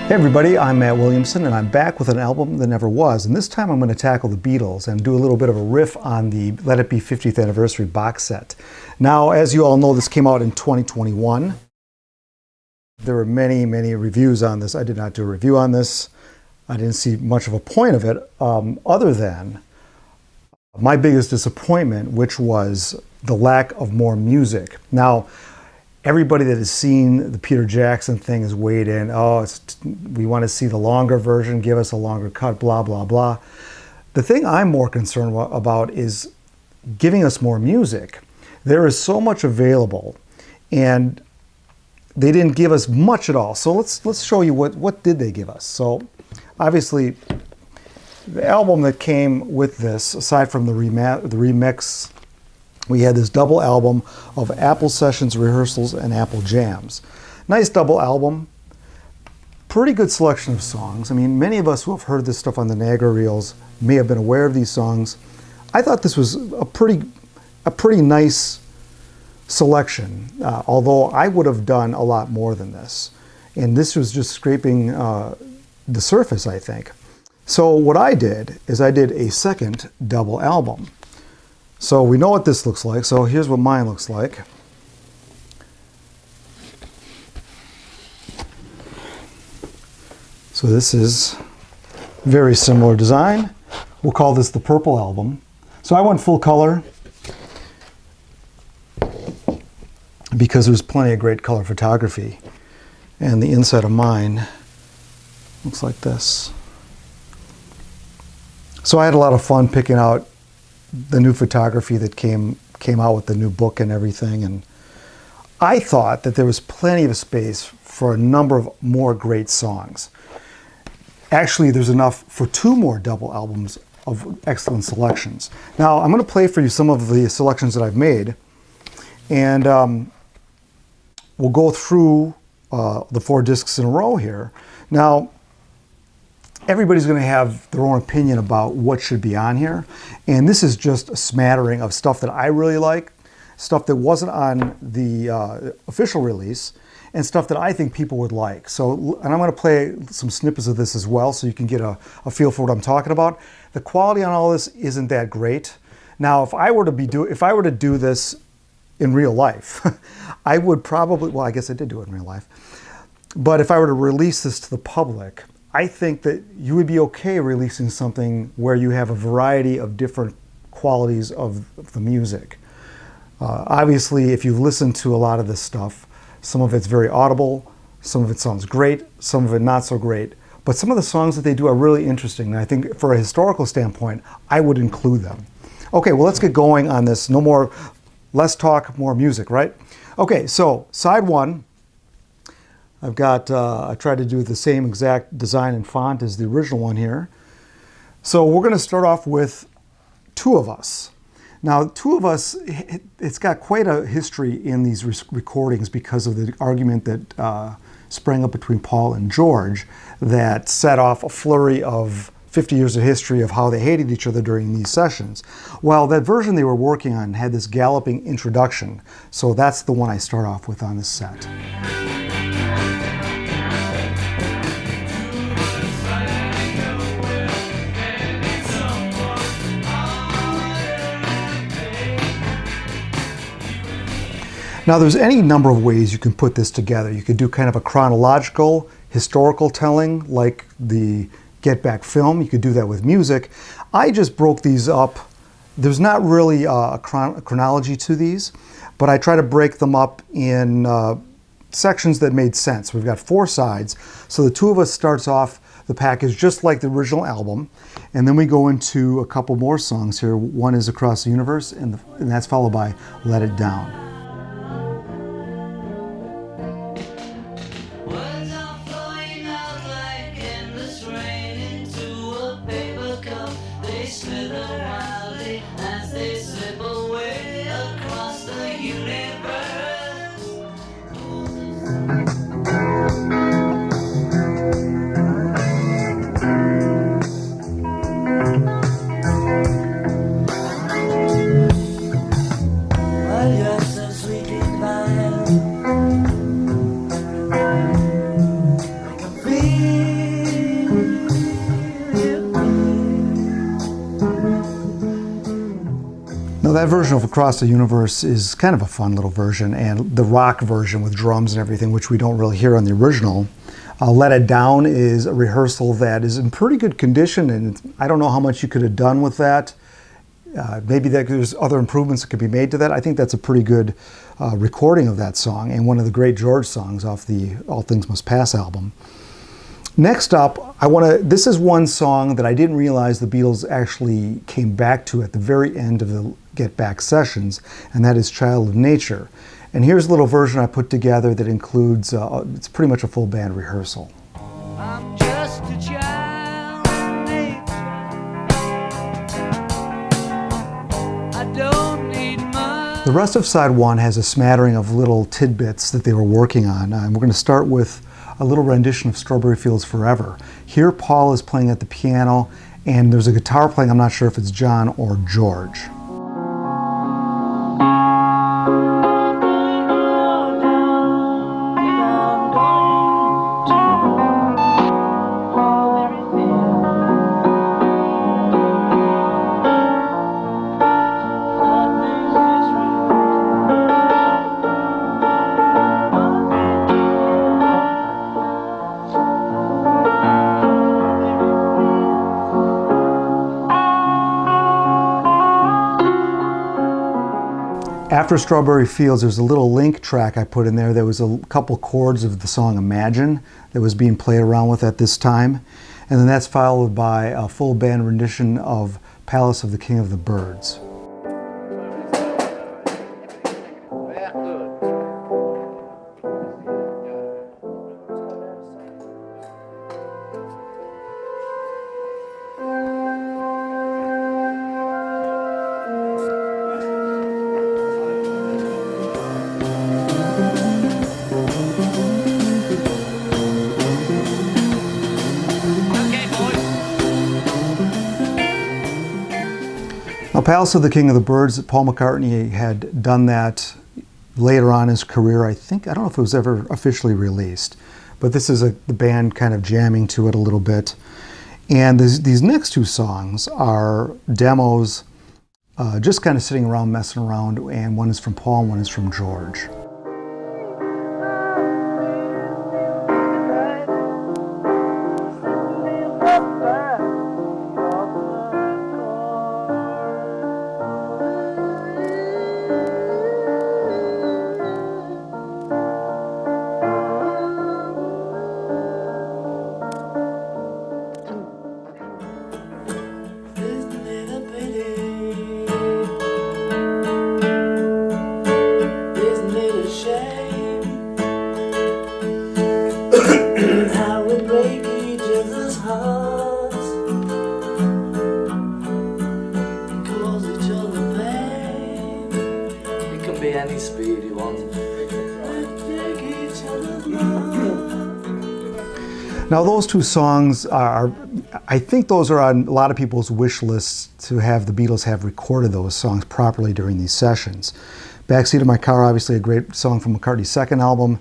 Hey everybody, I'm Matt Williamson and I'm back with an album that never was, and this time I'm going to tackle the Beatles and do a little bit of a riff on the Let It Be 50th Anniversary box set. Now, as you all know, this came out in 2021. There were many reviews on this. I did not do a review on this. I didn't see much of a point of it other than my biggest disappointment, which was the lack of more music. Now, everybody that has seen the Peter Jackson thing has weighed in. Oh, we want to see the longer version, give us a longer cut, blah, blah, blah. The thing I'm more concerned about is giving us more music. There is so much available, and they didn't give us much at all. So let's show you what did they give us. So obviously, the album that came with this, aside from the remix, we had this double album of Apple Sessions, Rehearsals, and Apple Jams. Nice double album. Pretty good selection of songs. I mean, many of us who have heard this stuff on the Niagara Reels may have been aware of these songs. I thought this was a pretty nice selection, although I would have done a lot more than this. And this was just scraping the surface, I think. So what I did is I did a second double album. So we know what this looks like. So here's what mine looks like. So this is very similar design. We'll call this the purple album. So I went full color because there's plenty of great color photography. And the inside of mine looks like this. So I had a lot of fun picking out the new photography that came out with the new book and everything, and I thought that there was plenty of space for a number of more great songs. Actually, there's enough for 2 more double albums of excellent selections. Now, I'm going to play for you some of the selections that I've made, and we'll go through the 4 discs in a row here. Now, everybody's going to have their own opinion about what should be on here. And this is just a smattering of stuff that I really like, stuff that wasn't on the official release, and stuff that I think people would like. So, and I'm going to play some snippets of this as well so you can get a feel for what I'm talking about. The quality on all this isn't that great. Now, if I were to do this in real life, I would probably, well, I guess I did do it in real life. But if I were to release this to the public, I think that you would be okay releasing something where you have a variety of different qualities of the music. Obviously, if you've listened to a lot of this stuff, some of it's very audible, some of it sounds great, some of it not so great, but some of the songs that they do are really interesting, and I think for a historical standpoint, I would include them. Okay, well, let's get going on this. Less talk, more music, right? Okay, so side 1, I've got, I tried to do the same exact design and font as the original one here. So we're going to start off with 2 of Us. Now, 2 of Us, it's got quite a history in these recordings because of the argument that sprang up between Paul and George that set off a flurry of 50 years of history of how they hated each other during these sessions. Well, that version they were working on had this galloping introduction, so that's the one I start off with on this set. Now, there's any number of ways you can put this together. You could do kind of a chronological, historical telling, like the Get Back film. You could do that with music. I just broke these up. There's not really a chronology to these, but I try to break them up in sections that made sense. We've got 4 sides. So the 2 of Us starts off the package just like the original album, and then we go into a couple more songs here. One is Across the Universe, and that's followed by Let It Down. Well, yes, Now that version of Across the Universe is kind of a fun little version, and the rock version with drums and everything, which we don't really hear on the original. Let It Down is a rehearsal that is in pretty good condition, and I don't know how much you could have done with that. Maybe there's other improvements that could be made to that. I think that's a pretty good recording of that song, and one of the great George songs off the All Things Must Pass album. Next up, this is one song that I didn't realize the Beatles actually came back to at the very end of the Get Back sessions, and that is Child of Nature. And here's a little version I put together that includes, it's pretty much a full band rehearsal. I'm just a child of nature. I don't need much. The rest of side one has a smattering of little tidbits that they were working on. And we're going to start with a little rendition of Strawberry Fields Forever. Here Paul is playing at the piano, and there's a guitar playing. I'm not sure if it's John or George. After Strawberry Fields, there's a little link track I put in there. There was a couple chords of the song Imagine that was being played around with at this time. And then that's followed by a full band rendition of Palace of the King of the Birds. Now, Palace of the King of the Birds, Paul McCartney had done that later on in his career. I don't know if it was ever officially released, but this is the band kind of jamming to it a little bit. And these next two songs are demos, just kind of sitting around, messing around, and one is from Paul and one is from George. Any speed you want. Now those two songs I think those are on a lot of people's wish lists to have the Beatles have recorded those songs properly during these sessions. Backseat of My Car, obviously a great song from McCartney's second album,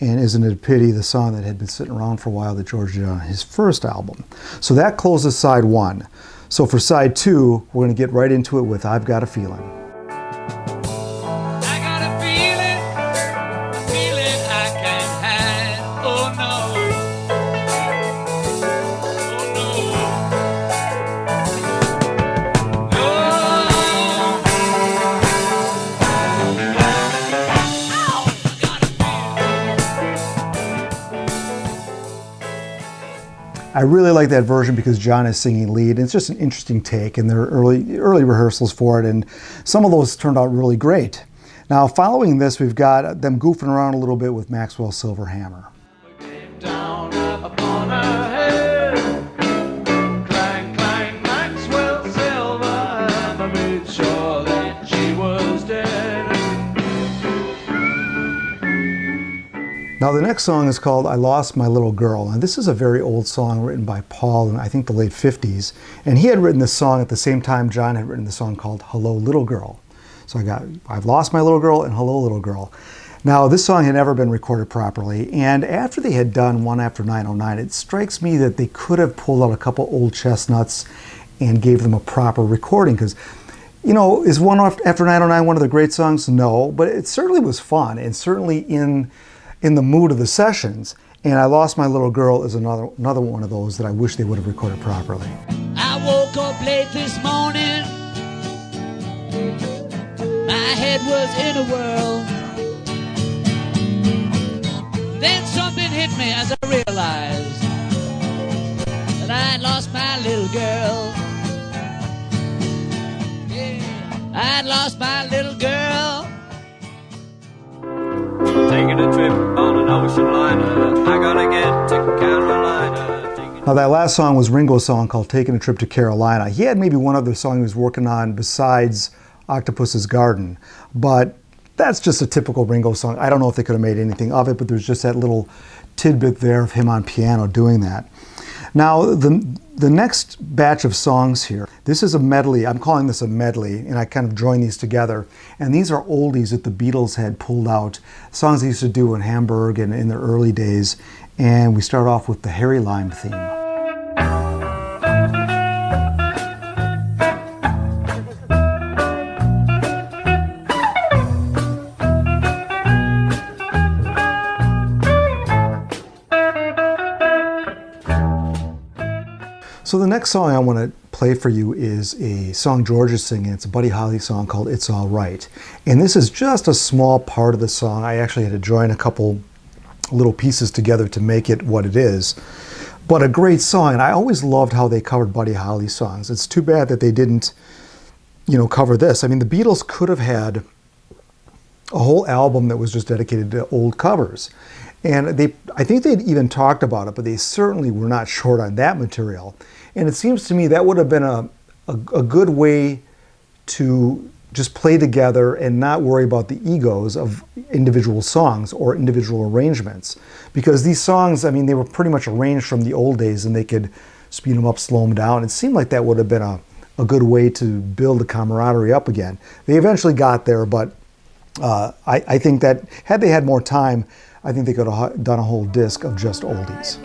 and Isn't It a Pity, the song that had been sitting around for a while that George did on his first album. So that closes side one. So for side two, we're going to get right into it with I've Got a Feeling. I really like that version because John is singing lead. It's just an interesting take, and there are early rehearsals for it, and some of those turned out really great. Now, following this, we've got them goofing around a little bit with Maxwell's Silver Hammer. Now the next song is called I Lost My Little Girl, and this is a very old song written by Paul in I think the late 50s, and he had written this song at the same time John had written the song called Hello Little Girl. So I got I've Lost My Little Girl and Hello Little Girl. Now this song had never been recorded properly, and after they had done One After 909, it strikes me that they could have pulled out a couple old chestnuts and gave them a proper recording, because Is One After 909 one of the great songs? No, but it certainly was fun and certainly in the mood of the sessions. And I Lost My Little Girl is another one of those that I wish they would have recorded properly. I woke up late this morning. My head was in a whirl. Then something hit me as I realized that I'd lost my little girl. Yeah, I'd lost my little girl. Taking a trip on an ocean liner. I gotta get to Carolina. Now that last song was Ringo's song called Taking a Trip to Carolina. He had maybe one other song he was working on besides Octopus's Garden, but that's just a typical Ringo song. I don't know if they could have made anything of it, but there's just that little tidbit there of him on piano doing that. Now, the next batch of songs here, this is a medley. I'm calling this a medley, and I kind of join these together. And these are oldies that the Beatles had pulled out, songs they used to do in Hamburg and in their early days. And we start off with the Harry Lime theme. So the next song I want to play for you is a song George is singing. It's a Buddy Holly song called It's All Right. And this is just a small part of the song. I actually had to join a couple little pieces together to make it what it is. But a great song, and I always loved how they covered Buddy Holly songs. It's too bad that they didn't, cover this. I mean, the Beatles could have had a whole album that was just dedicated to old covers. And I think they'd even talked about it, but they certainly were not short on that material. And it seems to me that would have been a good way to just play together and not worry about the egos of individual songs or individual arrangements. Because these songs, I mean, they were pretty much arranged from the old days, and they could speed them up, slow them down. It seemed like that would have been a good way to build the camaraderie up again. They eventually got there, but I think that had they had more time, I think they could have done a whole disc of just oldies.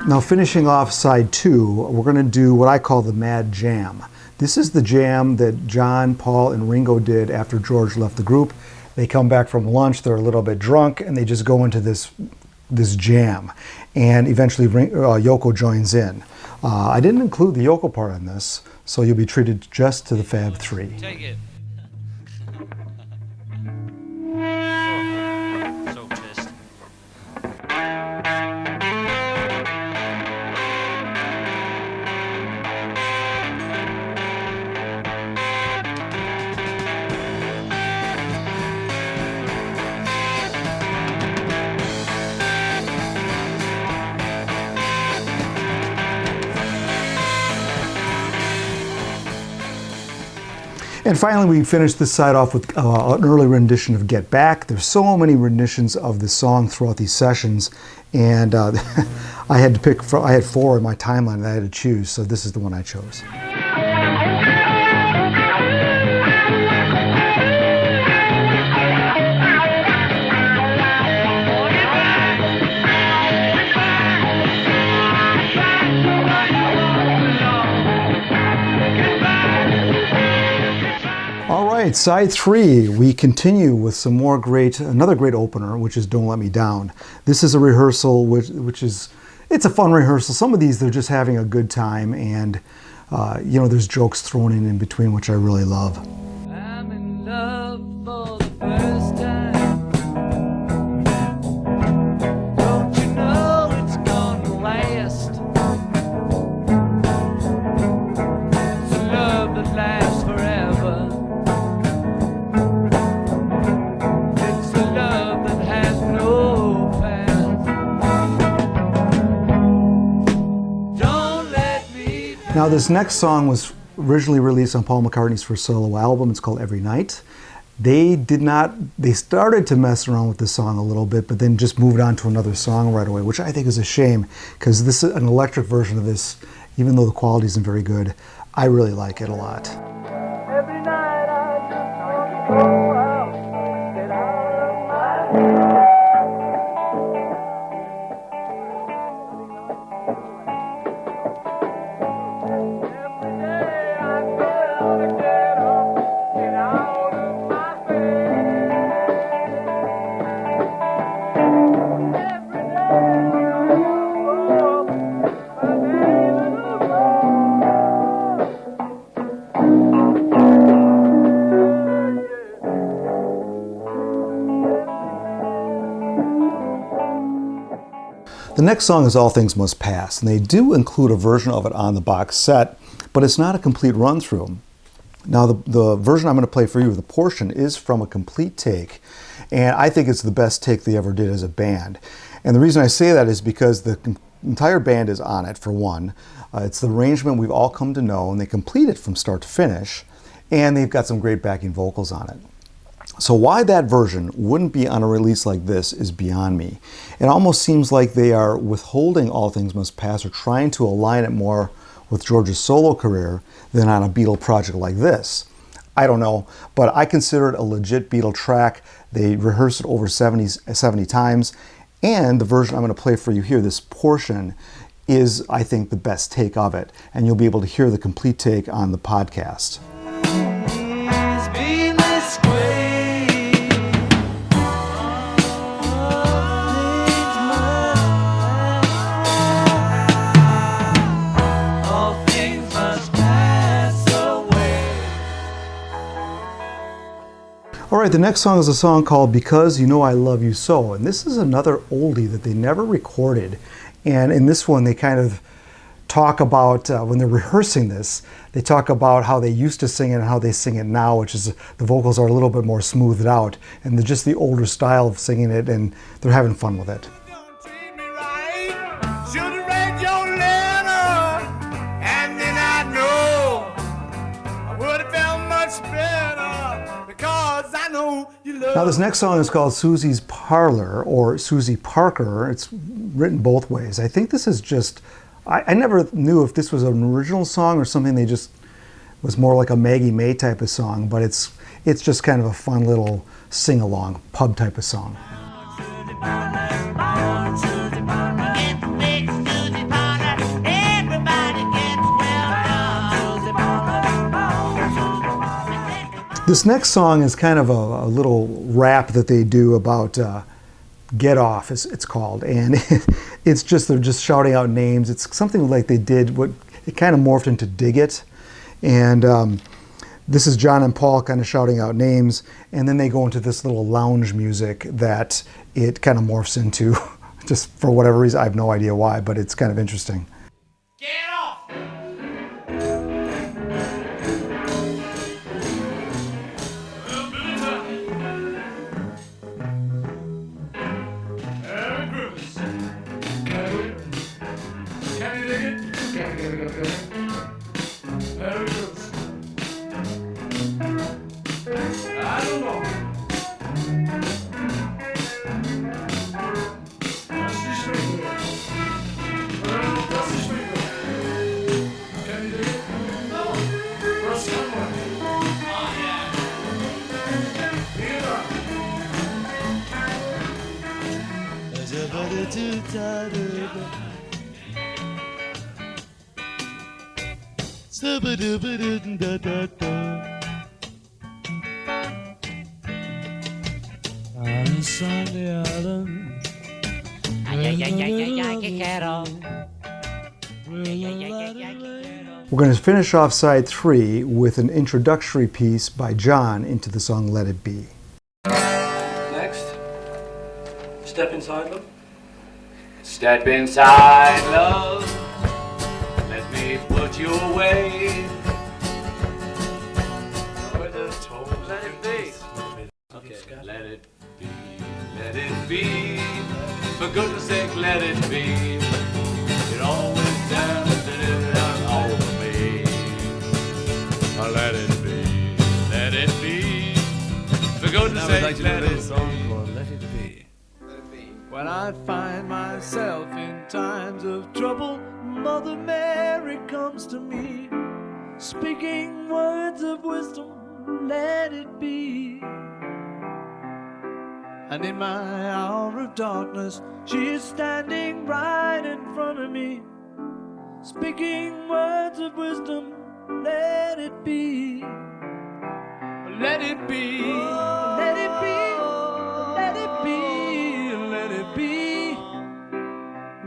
Now, finishing off side 2, we're going to do what I call the Mad Jam. This is the jam that John, Paul, and Ringo did after George left the group. They come back from lunch, they're a little bit drunk, and they just go into this jam. And eventually Yoko joins in. I didn't include the Yoko part on this, so you'll be treated just to the Fab 3. Take it. So pissed. And finally, we finished this side off with an early rendition of Get Back. There's so many renditions of the song throughout these sessions, and I had to pick. I had 4 in my timeline that I had to choose, so this is the one I chose. right, side 3, we continue with another great opener, which is Don't Let Me Down. This is a rehearsal, it's a fun rehearsal. Some of these, they're just having a good time, and there's jokes thrown in between, which I really love. I'm in love for the first time. Don't you know it's gonna last? It's a love that lasts forever. It's a love that has no past. Don't let me down. Now, this next song was originally released on Paul McCartney's first solo album. It's called Every Night. They started to mess around with this song a little bit, but then just moved on to another song right away, which I think is a shame, because this is an electric version of this, even though the quality isn't very good. I really like it a lot. Every night I just want to go out, get out of my head. Every day I gotta get up, get out of my bed. Every day I go up, my name is The next song is All Things Must Pass, and they do include a version of it on the box set, but it's not a complete run-through. Now, the version I'm going to play for you, the portion, is from a complete take, and I think it's the best take they ever did as a band. And the reason I say that is because the entire band is on it, for one. It's the arrangement we've all come to know, and they complete it from start to finish, and they've got some great backing vocals on it. So why that version wouldn't be on a release like this is beyond me. It almost seems like they are withholding All Things Must Pass, or trying to align it more with George's solo career than on a Beatle project like this. I don't know, but I consider it a legit Beatle track. They rehearsed it over 70 times, and the version I'm going to play for you here, this portion, is, I think, the best take of it, and you'll be able to hear the complete take on the podcast. It's been this way. All things must pass away. All right, the next song is a song called Because You Know I Love You So, and this is another oldie that they never recorded. And in this one, they kind of talk about, when they're rehearsing this, they talk about how they used to sing it and how they sing it now, which is the vocals are a little bit more smoothed out, and just the older style of singing it, and they're having fun with it. Don't treat me right. Should've read your letter, and then I know I would've felt much better, because I know you love. Now, this next song is called Susie's Parlor, or Susie Parker. It's written both ways. I think this is just, I never knew if this was an original song or something they just was more like a Maggie May type of song, but it's just kind of a fun little sing-along, pub type of song. This next song is kind of a little rap that they do about Get Off, it's called, and it's just, they're just shouting out names. It's something like they did, it kind of morphed into Dig It, and this is John and Paul kind of shouting out names, and then they go into this little lounge music that it kind of morphs into, just for whatever reason. I have no idea why, but it's kind of interesting. Get off! I don't know. house on the island. We're going to finish off side 3 with an introductory piece by John into the song Let It Be. Next, Step Inside Love. Step inside, love. Let me put you away. Where the toes let it be. Okay, let it be. Let it be. For goodness sake, let it be. It all went down all over me. Let it be. Let it be. For goodness sake, let it be. Let It Be. When I find myself in times of trouble, Mother Mary comes to me, speaking words of wisdom, let it be. And in my hour of darkness, she is standing right in front of me, speaking words of wisdom, let it be. Let it be, let it be, let it be, let it be.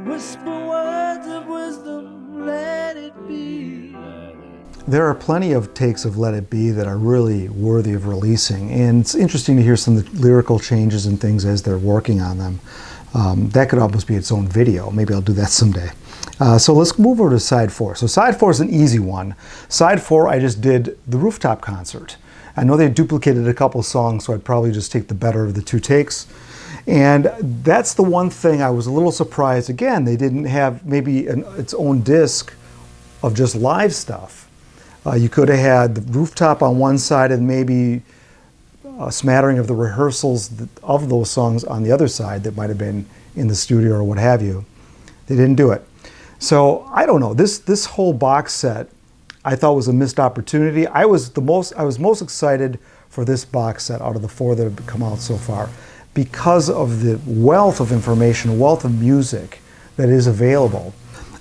Whisper words of wisdom, let it be. There are plenty of takes of Let It Be that are really worthy of releasing, and it's interesting to hear some of the lyrical changes and things as they're working on them. That could almost be its own video. Maybe I'll do that someday. So let's move over to side 4. So side 4 is an easy one. Side 4, I just did the rooftop concert. I know they duplicated a couple songs, so I'd probably just take the better of the 2 takes. And that's the one thing I was a little surprised. Again, they didn't have maybe its own disc of just live stuff. You could have had the rooftop on one side and maybe a smattering of the rehearsals of those songs on the other side that might have been in the studio or what have you. They didn't do it. So I don't know. This whole box set I thought was a missed opportunity. I was most excited for this box set out of the 4 that have come out so far because of the wealth of information, wealth of music that is available.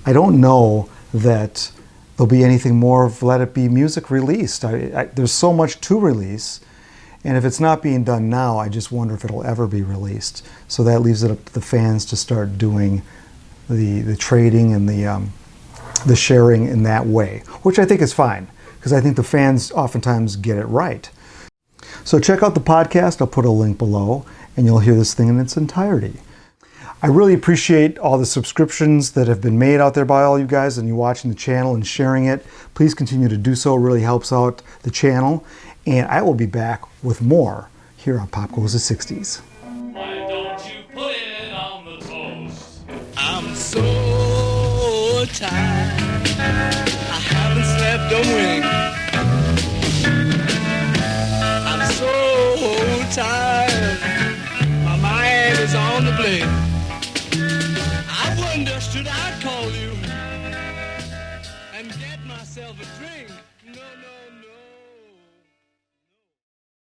I don't know that there'll be anything more of Let It Be music released. There's so much to release, and if it's not being done now, I just wonder if it'll ever be released. So that leaves it up to the fans to start doing the trading and the sharing in that way, which I think is fine, because I think the fans oftentimes get it right. So check out the podcast. I'll put a link below, and you'll hear this thing in its entirety. I really appreciate all the subscriptions that have been made out there by all you guys, and you watching the channel and sharing it. Please continue to do so. It really helps out the channel. And I will be back with more here on Pop Goes the 60s. Why don't you put it on the toast? I'm so tired, I haven't slept a wink. I'm so tired, my mind is on the blink. I wonder, should I call you and get myself a drink? No, no.